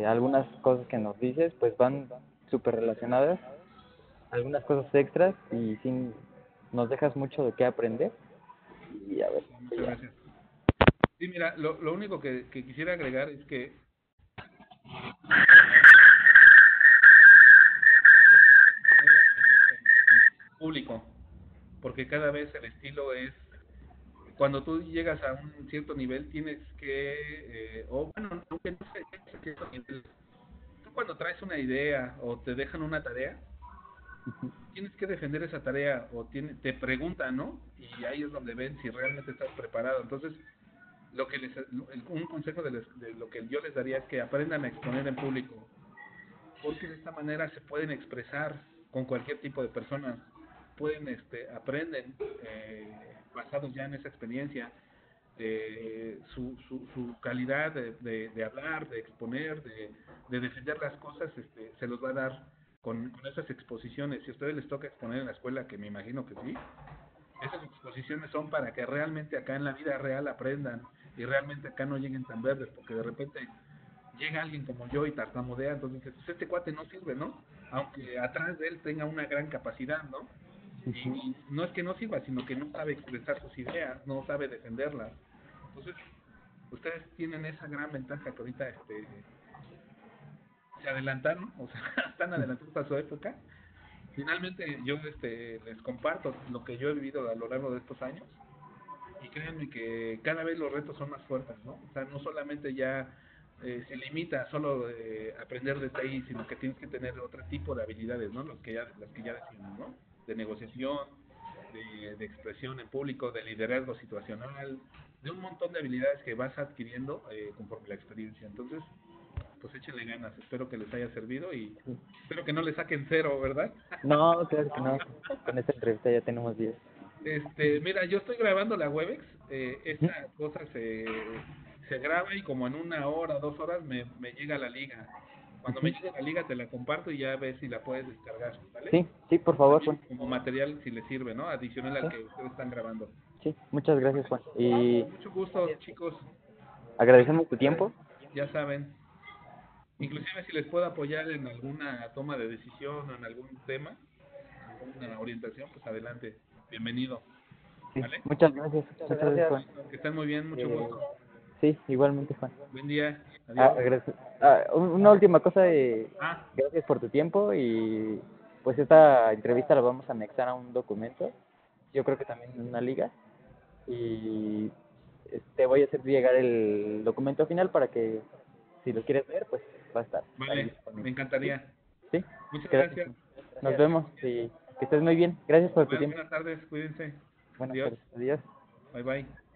algunas cosas que nos dices, pues van súper relacionadas, algunas cosas extras y sí nos dejas mucho de qué aprender. Y a ver, muchas gracias. Sí, mira, lo único que quisiera agregar es que en público, porque cada vez el estilo es, cuando tú llegas a un cierto nivel, tienes que, o bueno, aunque no sé a cierto nivel, tú cuando traes una idea o te dejan una tarea, tienes que defender esa tarea o te preguntan, ¿no? Y ahí es donde ven si realmente estás preparado. Entonces, un consejo de lo que yo les daría es que aprendan a exponer en público, porque de esta manera se pueden expresar con cualquier tipo de personas, pueden, aprenden basados ya en esa experiencia, su calidad de hablar, de exponer, de defender las cosas, se los va a dar con esas exposiciones. Si a ustedes les toca exponer en la escuela, que me imagino que sí, esas exposiciones son para que realmente acá en la vida real aprendan y realmente acá no lleguen tan verdes, porque de repente llega alguien como yo y tartamudea, entonces dices, pues este cuate no sirve, ¿no? Aunque atrás de él tenga una gran capacidad, ¿no? Y no es que no sirva, sino que no sabe expresar sus ideas, no sabe defenderlas. Entonces, ustedes tienen esa gran ventaja que ahorita se adelantaron, o sea, están adelantados a su época. Finalmente, yo les comparto lo que yo he vivido a lo largo de estos años y créanme que cada vez los retos son más fuertes, ¿no? O sea, no solamente ya se limita a solo aprender de TI, sino que tienes que tener otro tipo de habilidades, ¿no? Las que ya decíamos, ¿no? De negociación, de expresión en público, de liderazgo situacional, de un montón de habilidades que vas adquiriendo conforme la experiencia. Entonces, pues échenle ganas, espero que les haya servido y espero que no le saquen cero, ¿verdad? no, claro que no. Con esta entrevista ya tenemos 10. Mira, yo estoy grabando la Webex, Ujú. esta cosa se graba y como en 1 hora, 2 horas me llega la liga. Cuando me llegue la liga te la comparto y ya ves si la puedes descargar, ¿vale? Sí, sí, por favor, También Juan. como material si le sirve, ¿no? Adicional al Sí, que ustedes están grabando. sí, muchas gracias, Juan. Y Mucho gusto, chicos. agradecemos tu tiempo. Ya saben. Inclusive si les puedo apoyar en alguna toma de decisión o en algún tema, alguna orientación, pues adelante. Bienvenido. Sí, ¿Vale? muchas gracias. Muchas gracias, Juan. Que estén muy bien, mucho gusto. Sí, igualmente, Juan. Buen día. Ah, Adiós. una última cosa, Ah, gracias por tu tiempo y pues esta entrevista la vamos a anexar a un documento, yo creo que también en una liga y te voy a hacer llegar el documento final para que si lo quieres ver pues va a estar ahí vale, me disponible. ¿Sí? encantaría. ¿Sí? Muchas Gracias. gracias. Nos vemos y que estés muy bien. Gracias por tu tiempo. Buenas tardes, cuídense. Buenas Adiós. tardes. Adiós. Bye bye.